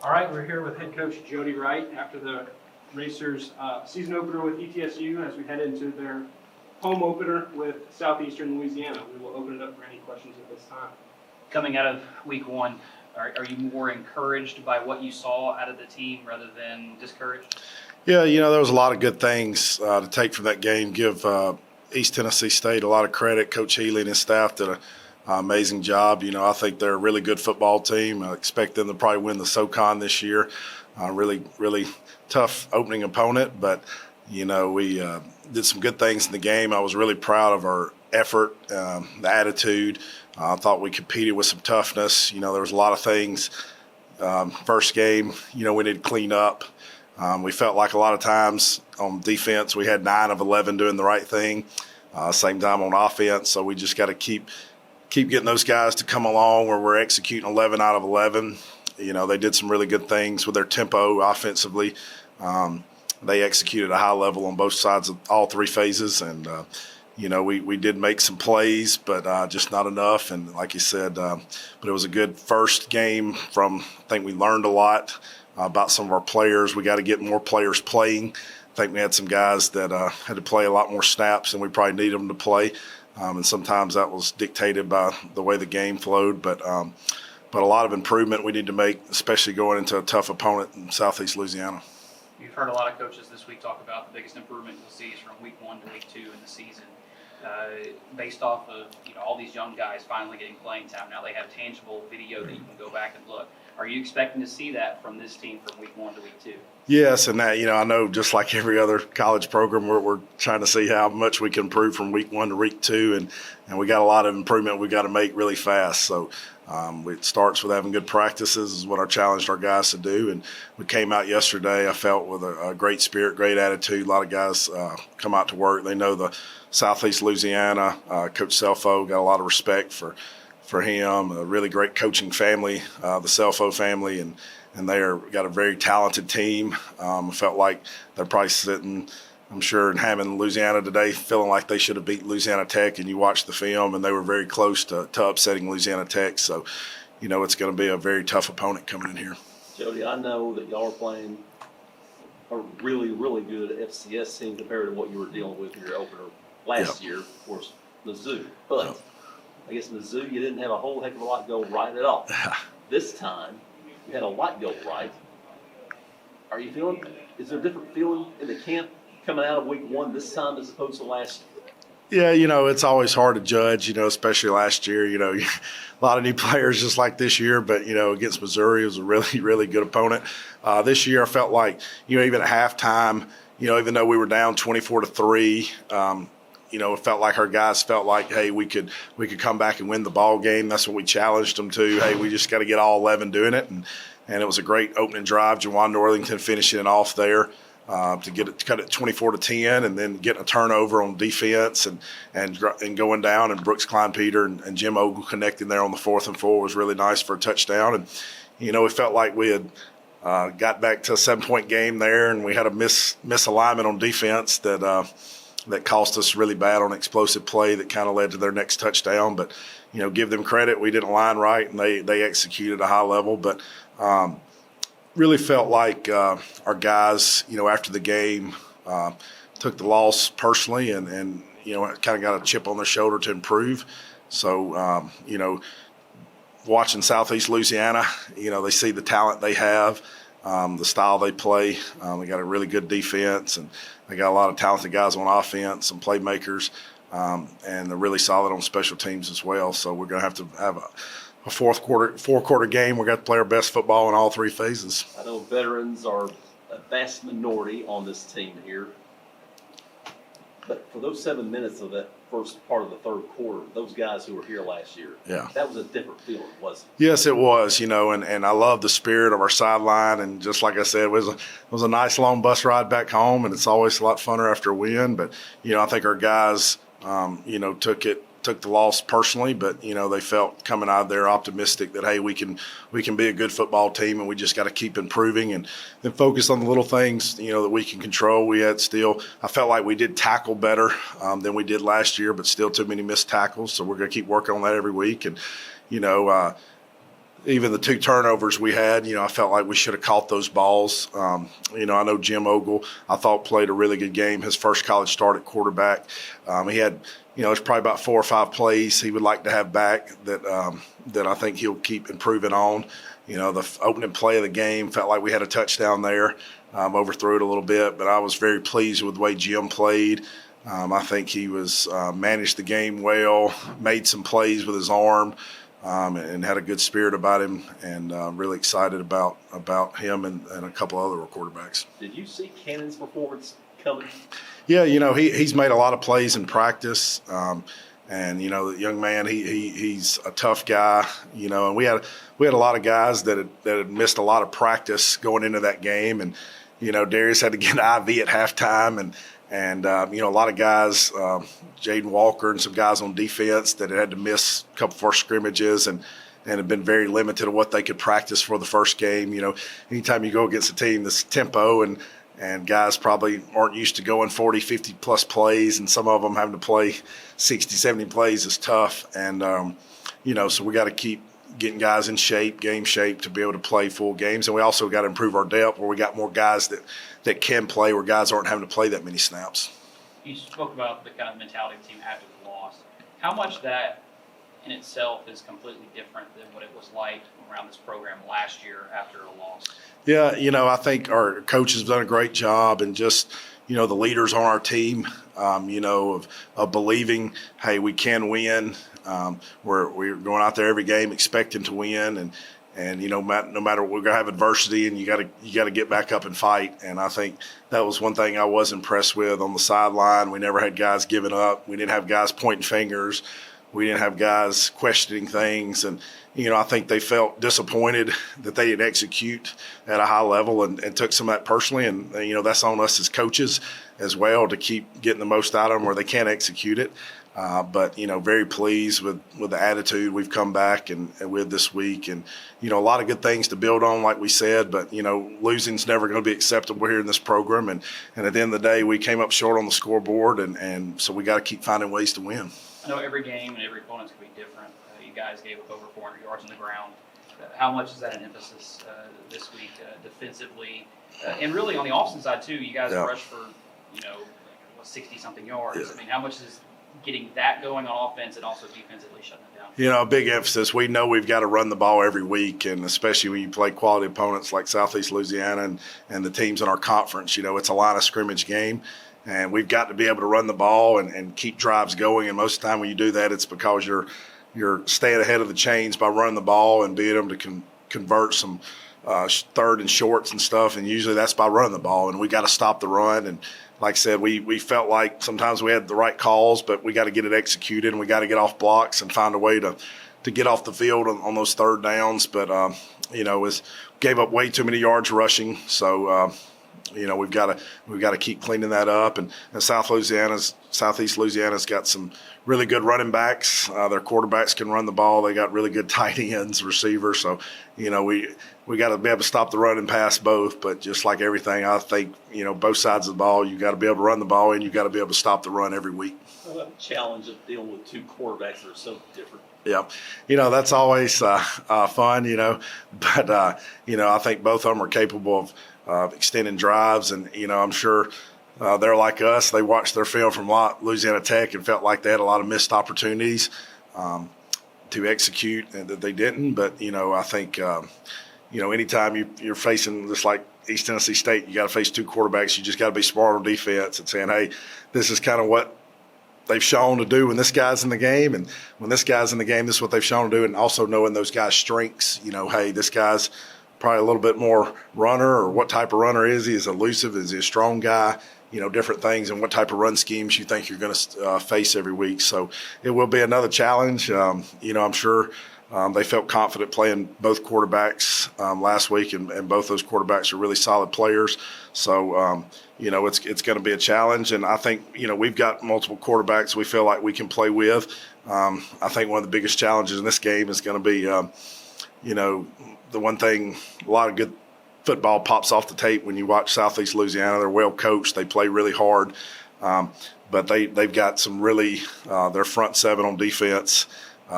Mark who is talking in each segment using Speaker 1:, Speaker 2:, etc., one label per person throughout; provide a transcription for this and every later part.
Speaker 1: All right, we're here with head coach Jody Wright after the Racers season opener with ETSU as we head into their home opener with Southeastern Louisiana. We will open it up for any questions at this time.
Speaker 2: Coming out of week one, are you more encouraged by what you saw out of the team rather than discouraged?
Speaker 3: Yeah, there was a lot of good things to take from that game. Give East Tennessee State a lot of credit. Coach Healy and his staff did an amazing job. I think they're a really good football team. I expect them to probably win the SoCon this year. Really, really tough opening opponent, but, we did some good things in the game. I was really proud of our effort, the attitude. I thought we competed with some toughness. There was a lot of things. First game, we need to clean up. We felt like a lot of times on defense we had 9 of 11 doing the right thing. Same time on offense, so we just got to keep getting those guys to come along where we're executing 11 out of 11. They did some really good things with their tempo offensively. They executed a high level on both sides of all 3 phases, and we did make some plays, but just not enough. And like you said, but it was a good first game. I think we learned a lot about some of our players. We got to get more players playing. I think we had some guys that had to play a lot more snaps than we probably needed them to play, and sometimes that was dictated by the way the game flowed. But a lot of improvement we need to make, especially going into a tough opponent in Southeast Louisiana.
Speaker 2: You've heard a lot of coaches this week talk about the biggest improvement you'll see is from week 1 to week 2 in the season. Based off of all these young guys finally getting playing time. Now they have tangible video that you can go back and look. Are you expecting to see that from this team from week 1 to week 2?
Speaker 3: Yes, and that I know just like every other college program, we're trying to see how much we can improve from week 1 to week 2, and we got a lot of improvement we got to make really fast. So it starts with having good practices is what I challenged our guys to do, and we came out yesterday. I felt with a great spirit, great attitude. A lot of guys come out to work. They know the Southeast Louisiana. Coach Selfo got a lot of respect for him. A really great coaching family, the Selfo family, and they got a very talented team. I felt like they're probably sitting, I'm sure, in Hammond, Louisiana today, feeling like they should have beat Louisiana Tech, and you watch the film, and they were very close to upsetting Louisiana Tech. So, it's going to be a very tough opponent coming in here.
Speaker 4: Jody, I know that y'all are playing a really, really good FCS team compared to what you were dealing with in your opener last year, of course, Mizzou. But I guess Mizzou, you didn't have a whole heck of a lot go right at all. This time, you had a lot go right. Are you feeling, is there a different feeling in the camp coming out of week 1 this time as opposed to last year?
Speaker 3: Yeah, it's always hard to judge, especially last year. A lot of new players just like this year, but, against Missouri, it was a really, really good opponent. This year I felt like, even at halftime, even though we were down 24-3, it felt like our guys felt like, hey, we could come back and win the ball game. That's what we challenged them to. Hey, we just got to get all 11 doing it, and it was a great opening drive. Jawan Northington finishing it off there to cut it 24-10, and then getting a turnover on defense and going down. And Brooks Klein-Peter and Jim Ogle connecting there on the 4th and 4 was really nice for a touchdown. And we felt like we had got back to a 7-point game there, and we had a misalignment on defense that cost us really bad on explosive play that kind of led to their next touchdown. But, give them credit. We didn't line right, and they executed a high level. But really felt like our guys, after the game, took the loss personally and kind of got a chip on their shoulder to improve. So, watching Southeast Louisiana, they see the talent they have, the style they play. They got a really good defense, and they got a lot of talented guys on offense, some playmakers, and they're really solid on special teams as well. So we're going to have a four-quarter game. We're going to play our best football in all 3 phases.
Speaker 4: I know veterans are a vast minority on this team here. But for those 7 minutes of that first part of the third quarter, those guys who were here last year, that was a different feeling, wasn't it?
Speaker 3: Yes, it was, and I love the spirit of our sideline. And just like I said, it was a nice long bus ride back home, and it's always a lot funner after a win. But, I think our guys, took the loss personally, but they felt coming out of there optimistic that, hey, we can be a good football team, and we just got to keep improving and then focus on the little things that we can control. I felt like we did tackle better than we did last year, but still too many missed tackles. So we're going to keep working on that every week. And even the 2 turnovers we had, I felt like we should have caught those balls. I know Jim Ogle, I thought, played a really good game. His first college start at quarterback. He had, it's probably about 4 or 5 plays he would like to have back that I think he'll keep improving on. The opening play of the game felt like we had a touchdown there. Overthrew it a little bit, but I was very pleased with the way Jim played. I think he was managed the game well, made some plays with his arm. And had a good spirit about him, and really excited about him and a couple other quarterbacks.
Speaker 4: Did you see Cannon's performance coming?
Speaker 3: Yeah, he's made a lot of plays in practice, and the young man, he's a tough guy, and we had a lot of guys that had missed a lot of practice going into that game, and Darius had to get an IV at halftime, and a lot of guys, Jaden Walker and some guys on defense that had to miss a couple first scrimmages and have been very limited of what they could practice for the first game. Anytime you go against a team that's tempo and guys probably aren't used to going 40, 50-plus plays, and some of them having to play 60, 70 plays is tough. And, so we got to keep getting guys in shape, game shape, to be able to play full games. And we also got to improve our depth where we got more guys that can play, where guys aren't having to play that many snaps.
Speaker 2: You spoke about the kind of mentality of the team after the loss. How much that in itself is completely different than what it was like around this program last year after a loss? Yeah,
Speaker 3: I think our coaches have done a great job, and just, the leaders on our team, of believing, hey, we can win. We're going out there every game expecting to win, and no matter what, we're gonna have adversity, and you gotta get back up and fight. And I think that was one thing I was impressed with on the sideline. We never had guys giving up. We didn't have guys pointing fingers. We didn't have guys questioning things. And I think they felt disappointed that they didn't execute at a high level, and took some of that personally. And that's on us as coaches as well to keep getting the most out of them where they can't execute it. But very pleased with the attitude we've come back and with this week, and a lot of good things to build on, like we said. But losing's never going to be acceptable here in this program, and at the end of the day, we came up short on the scoreboard, and so we got to keep finding ways to win.
Speaker 2: I know every game and every opponent's going to be different. You guys gave up over 400 yards on the ground. How much is that an emphasis this week defensively, and really on the offensive side too? You guys rushed for 60-something yards.
Speaker 3: Yeah.
Speaker 2: I mean, how much is getting that going on offense and also defensively shutting it down?
Speaker 3: A big emphasis. We know we've got to run the ball every week, and especially when you play quality opponents like Southeast Louisiana and the teams in our conference. It's a line of scrimmage game, and we've got to be able to run the ball and keep drives going. And most of the time when you do that, it's because you're staying ahead of the chains by running the ball and being able to convert some third and shorts and stuff. And usually that's by running the ball, and we got to stop the run. And like I said, we felt like sometimes we had the right calls, but we got to get it executed, and we got to get off blocks and find a way to get off the field on those third downs. But, gave up way too many yards rushing. So, we've got to keep cleaning that up. And Southeast Louisiana's got some really good running backs. Their quarterbacks can run the ball. They got really good tight ends, receivers. So, we got to be able to stop the run and pass both. But just like everything, I think, both sides of the ball, you got to be able to run the ball, and you got to be able to stop the run every week.
Speaker 4: What about the challenge of dealing with 2 quarterbacks that are so different?
Speaker 3: Yeah, that's always fun, but, I think both of them are capable of extending drives, and, I'm sure they're like us. They watched their film from Louisiana Tech and felt like they had a lot of missed opportunities to execute and that they didn't. But, I think, anytime you're facing just like East Tennessee State, you got to face 2 quarterbacks. You just got to be smart on defense and saying, hey, this is kind of what they've shown to do when this guy's in the game, and when this guy's in the game, this is what they've shown to do. And also knowing those guys' strengths, hey, this guy's probably a little bit more runner, or what type of runner is he? Is he elusive? Is he a strong guy? Different things, and what type of run schemes you think you're going to face every week. So it will be another challenge. I'm sure they felt confident playing both quarterbacks last week, and both those quarterbacks are really solid players. So, it's going to be a challenge. And I think, we've got multiple quarterbacks we feel like we can play with. I think one of the biggest challenges in this game is going to be, the one thing, a lot of good football pops off the tape when you watch Southeast Louisiana. They're well coached. They play really hard. But they've got some really their front seven on defense,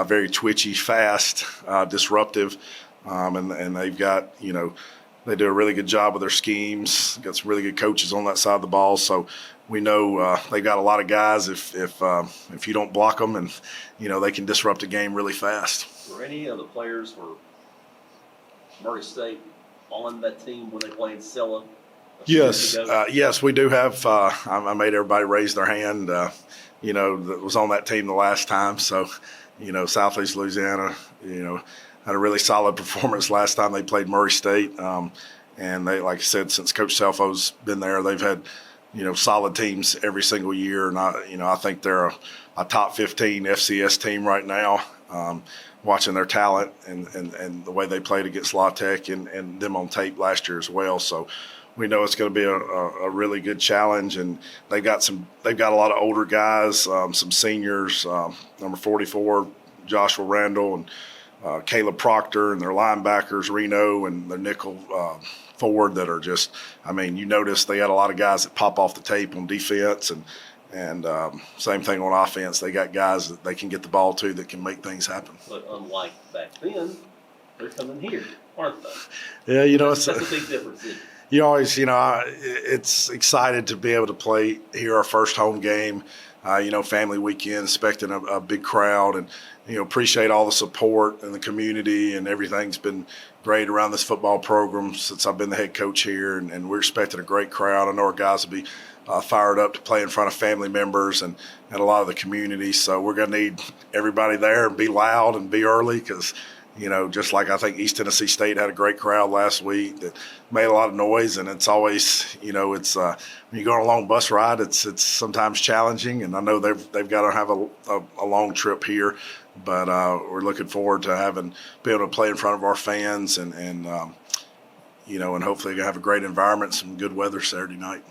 Speaker 3: very twitchy, fast, disruptive. and they've got, they do a really good job with their schemes. Got some really good coaches on that side of the ball. So we know they got a lot of guys if you don't block them, and they can disrupt the game really fast.
Speaker 4: Were any of the players for Murray State on that team when they played Sella?
Speaker 3: Yes, yes, we do have. I made everybody raise their hand. That was on that team the last time. So, Southeast Louisiana, had a really solid performance last time they played Murray State. And they, like I said, since Coach Selfo's been there, they've had, solid teams every single year. And I think they're a top 15 FCS team right now. Watching their talent and the way they played against La Tech and them on tape last year as well. So we know it's going to be a really good challenge, and they've got a lot of older guys, some seniors, number 44, Joshua Randall, and Caleb Proctor, and their linebackers, Reno, and their nickel forward that are just, you notice they got a lot of guys that pop off the tape on defense, and same thing on offense. They got guys that they can get the ball to that can make things happen.
Speaker 4: But unlike back then, they're coming here, aren't they?
Speaker 3: Yeah,
Speaker 4: that's a big difference. Isn't it?
Speaker 3: You always, it's excited to be able to play here, our first home game, family weekend, expecting a big crowd, and, appreciate all the support in the community, and everything's been great around this football program since I've been the head coach here, and we're expecting a great crowd. I know our guys will be fired up to play in front of family members and a lot of the community, so we're going to need everybody there and be loud and be early because, just like I think East Tennessee State had a great crowd last week that made a lot of noise, and it's always, it's when you go on a long bus ride, it's sometimes challenging, and I know they've got to have a long trip here, but we're looking forward to be able to play in front of our fans and hopefully have a great environment, some good weather Saturday night.